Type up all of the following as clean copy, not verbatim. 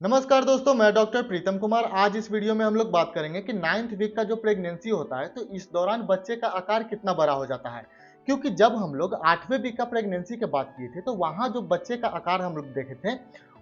नमस्कार दोस्तों, मैं डॉक्टर प्रीतम कुमार। आज इस वीडियो में हम लोग बात करेंगे कि 9th वीक का जो प्रेगनेंसी होता है तो इस दौरान बच्चे का आकार कितना बड़ा हो जाता है। क्योंकि जब हम लोग 8वें वीक का प्रेगनेंसी की बात किए थे तो वहाँ जो बच्चे का आकार हम लोग देखे थे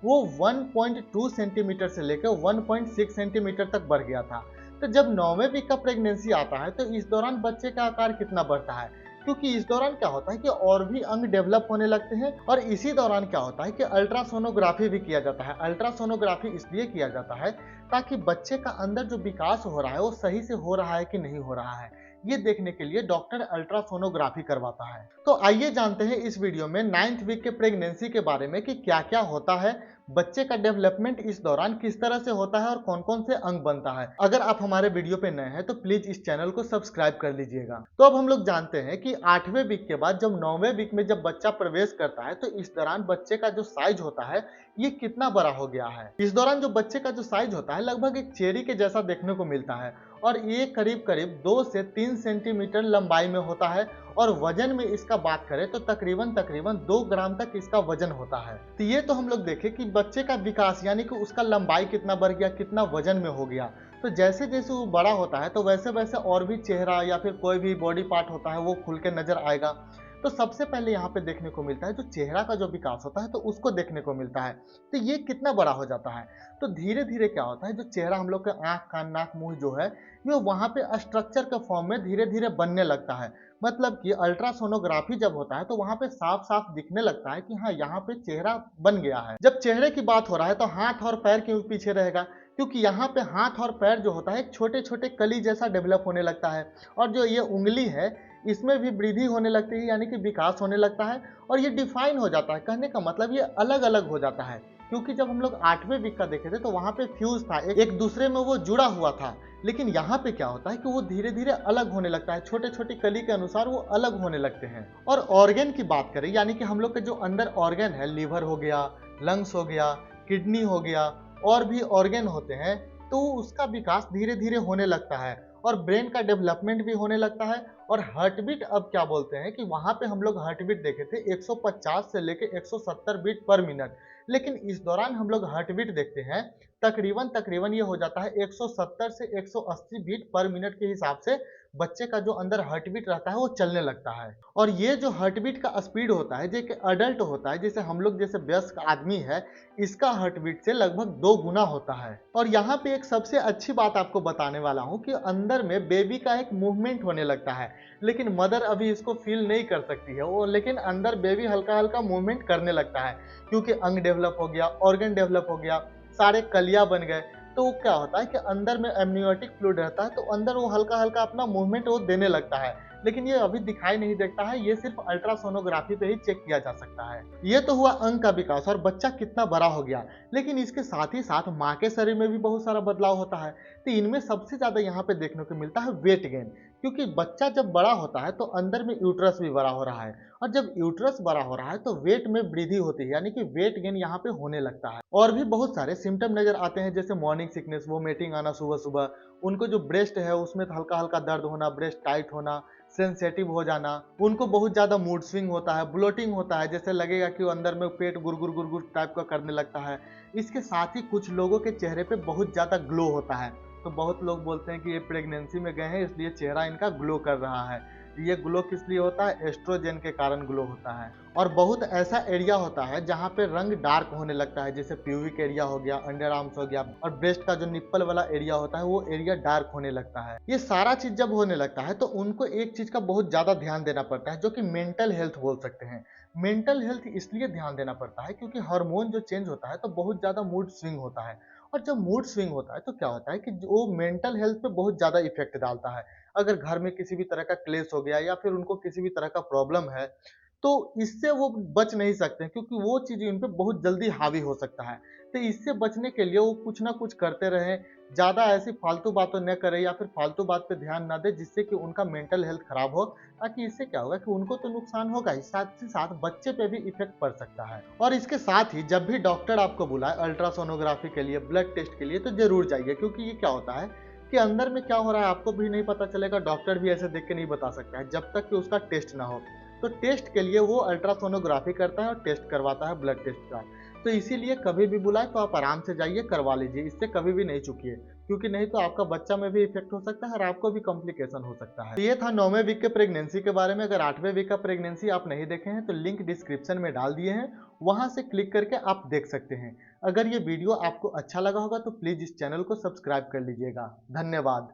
वो 1.2 सेंटीमीटर से लेकर 1.6 सेंटीमीटर तक बढ़ गया था। तो जब 9वें वीक का प्रेगनेंसी आता है तो इस दौरान बच्चे का आकार कितना बढ़ता है, क्योंकि इस दौरान क्या होता है कि और भी अंग डेवलप होने लगते हैं और इसी दौरान क्या होता है कि अल्ट्रासोनोग्राफी भी किया जाता है। अल्ट्रासोनोग्राफी इसलिए किया जाता है ताकि बच्चे का अंदर जो विकास हो रहा है वो सही से हो रहा है कि नहीं हो रहा है, ये देखने के लिए डॉक्टर अल्ट्रासोनोग्राफी करवाता है। तो आइए जानते हैं इस वीडियो में 9th वीक के प्रेगनेंसी के बारे में कि क्या क्या होता है, बच्चे का डेवलपमेंट इस दौरान किस तरह से होता है और कौन कौन से अंग बनता है। अगर आप हमारे वीडियो पे नए हैं तो प्लीज इस चैनल को सब्सक्राइब कर लीजिएगा। तो अब हम लोग जानते हैं कि 8वें वीक के बाद जब 9वें वीक में जब बच्चा प्रवेश करता है तो इस दौरान बच्चे का जो साइज होता है ये कितना बड़ा हो गया है। इस दौरान जो बच्चे का जो साइज होता है लगभग एक चेरी के जैसा देखने को मिलता है और ये करीब करीब 2 से 3 सेंटीमीटर लंबाई में होता है और वजन में इसका बात करें तो तकरीबन तकरीबन 2 ग्राम तक इसका वजन होता है। तो ये तो हम लोग देखें कि बच्चे का विकास यानी कि उसका लंबाई कितना बढ़ गया, कितना वजन में हो गया। तो जैसे जैसे वो बड़ा होता है तो वैसे वैसे और भी चेहरा या फिर कोई भी बॉडी पार्ट होता है वो खुल के नजर आएगा। तो सबसे पहले यहाँ पे देखने को मिलता है जो चेहरा का जो विकास होता है तो उसको देखने को मिलता है। तो ये कितना बड़ा हो जाता है, तो धीरे धीरे क्या होता है जो चेहरा हम लोग का आंख कान नाक मुंह जो है ये वहाँ पे स्ट्रक्चर के फॉर्म में धीरे धीरे बनने लगता है। मतलब कि अल्ट्रासोनोग्राफी जब होता है तो वहाँ पे साफ साफ दिखने लगता है कि हाँ यहाँ पे चेहरा बन गया है। जब चेहरे की बात हो रहा है तो हाथ और पैर क्यों पीछे रहेगा, क्योंकि यहाँ पे हाथ और पैर जो होता है एक छोटे छोटे कली जैसा डेवलप होने लगता है और जो ये उंगली है इसमें भी वृद्धि होने लगती है यानी कि विकास होने लगता है और ये डिफाइन हो जाता है। कहने का मतलब ये अलग अलग हो जाता है, क्योंकि जब हम लोग 8वें वीक का देखे थे तो वहाँ पे फ्यूज था, एक दूसरे में वो जुड़ा हुआ था। लेकिन यहाँ पे क्या होता है कि वो धीरे धीरे अलग होने लगता है, छोटे छोटे कली के अनुसार वो अलग होने लगते हैं। और ऑर्गन की बात करें यानी कि हम लोग के जो अंदर ऑर्गन है, लीवर हो गया, लंग्स हो गया, किडनी हो गया और भी ऑर्गन होते हैं, तो उसका विकास धीरे धीरे होने लगता है और ब्रेन का डेवलपमेंट भी होने लगता है। और हार्ट बीट अब क्या बोलते हैं कि वहां पे हम लोग हार्ट बीट देखे थे 150 से लेके 170 बीट पर मिनट, लेकिन इस दौरान हम लोग हार्ट बीट देखते हैं तकरीबन तकरीबन ये हो जाता है 170 से 180 बीट पर मिनट के हिसाब से बच्चे का जो अंदर हार्ट बीट रहता है वो चलने लगता है। और ये जो हार्ट बीट का स्पीड होता है जो कि अडल्ट होता है, जैसे हम लोग जैसे वयस्क आदमी है, इसका हार्ट बीट से लगभग 2 गुना होता है। और यहाँ पे एक सबसे अच्छी बात आपको बताने वाला हूँ कि अंदर में बेबी का एक मूवमेंट होने लगता है, लेकिन मदर अभी इसको फील नहीं कर सकती है वो, लेकिन अंदर बेबी हल्का हल्का मूवमेंट करने लगता है क्योंकि अंग डेवलप हो गया, ऑर्गन डेवलप हो गया, सारे कलिया बन गए। तो वो क्या होता है कि अंदर में एमनियोटिक फ्लूइड रहता है तो अंदर वो हल्का हल्का अपना मूवमेंट वो देने लगता है, लेकिन ये अभी दिखाई नहीं देता है, ये सिर्फ अल्ट्रासोनोग्राफी पे ही चेक किया जा सकता है। ये तो हुआ अंग का विकास और बच्चा कितना बड़ा हो गया, लेकिन इसके साथ ही साथ माँ के शरीर में भी बहुत सारा बदलाव होता है। तो इनमें सबसे ज्यादा यहाँ पे देखने को मिलता है वेट गेन, क्योंकि बच्चा जब बड़ा होता है तो अंदर में यूट्रस भी बड़ा हो रहा है और जब यूट्रस बड़ा हो रहा है तो वेट में वृद्धि होती है यानी कि वेट गेन यहाँ पे होने लगता है। और भी बहुत सारे सिम्टम नजर आते हैं जैसे मॉर्निंग सिकनेस, वोमिटिंग आना सुबह सुबह, उनको जो ब्रेस्ट है उसमें हल्का हल्का दर्द होना, ब्रेस्ट टाइट होना, सेंसेटिव हो जाना, उनको बहुत ज्यादा मूड स्विंग होता है, ब्लोटिंग होता है, जैसे लगेगा कि वो अंदर में पेट गुरगुर गुरगुर टाइप का करने लगता है। इसके साथ ही कुछ लोगों के चेहरे पे बहुत ज्यादा ग्लो होता है, तो बहुत लोग बोलते हैं कि ये प्रेगनेंसी में गए हैं इसलिए चेहरा इनका ग्लो कर रहा है। ये ग्लो किस लिए होता है, एस्ट्रोजन के कारण ग्लो होता है। और बहुत ऐसा एरिया होता है जहाँ पे रंग डार्क होने लगता है, जैसे प्यूबिक एरिया हो गया, अंडर आर्म्स हो गया और ब्रेस्ट का जो निप्पल वाला एरिया होता है वो एरिया डार्क होने लगता है। ये सारा चीज जब होने लगता है तो उनको एक चीज का बहुत ज्यादा ध्यान देना पड़ता है जो कि मेंटल हेल्थ बोल सकते हैं। मेंटल हेल्थ इसलिए ध्यान देना पड़ता है क्योंकि हार्मोन जो चेंज होता है तो बहुत ज्यादा मूड स्विंग होता है, और जब मूड स्विंग होता है तो क्या होता है कि वो मेंटल हेल्थ पे बहुत ज्यादा इफेक्ट डालता है। अगर घर में किसी भी तरह का क्लेश हो गया या फिर उनको किसी भी तरह का प्रॉब्लम है तो इससे वो बच नहीं सकते क्योंकि वो चीज उन पे बहुत जल्दी हावी हो सकता है। तो इससे बचने के लिए वो कुछ ना कुछ करते रहें, ज्यादा ऐसी फालतू बातें न करें या फिर फालतू बात पे ध्यान ना दे जिससे कि उनका मेंटल हेल्थ खराब हो, ताकि इससे क्या होगा कि उनको तो नुकसान होगा ही, साथ ही साथ बच्चे पे भी इफेक्ट पड़ सकता है। और इसके साथ ही जब भी डॉक्टर आपको बुलाए अल्ट्रासोनोग्राफी के लिए, ब्लड टेस्ट के लिए, तो जरूर जाइए, क्योंकि ये क्या होता है कि अंदर में क्या हो रहा है आपको भी नहीं पता चलेगा, डॉक्टर भी ऐसे देख के नहीं बता सकता है जब तक कि उसका टेस्ट ना हो। तो टेस्ट के लिए वो अल्ट्रासोनोग्राफी करता है और टेस्ट करवाता है ब्लड टेस्ट का। तो इसीलिए कभी भी बुलाए तो आप आराम से जाइए, करवा लीजिए, इससे कभी भी नहीं चूकिए, क्योंकि नहीं तो आपका बच्चा में भी इफेक्ट हो सकता है और आपको भी कॉम्प्लिकेशन हो सकता है। तो ये था 9वें वीक के प्रेगनेंसी के बारे में। अगर 8वें वीक का प्रेगनेंसी आप नहीं देखे हैं तो लिंक डिस्क्रिप्शन में डाल दिए हैं, वहां से क्लिक करके आप देख सकते हैं। अगर ये वीडियो आपको अच्छा लगा होगा तो प्लीज इस चैनल को सब्सक्राइब कर लीजिएगा। धन्यवाद।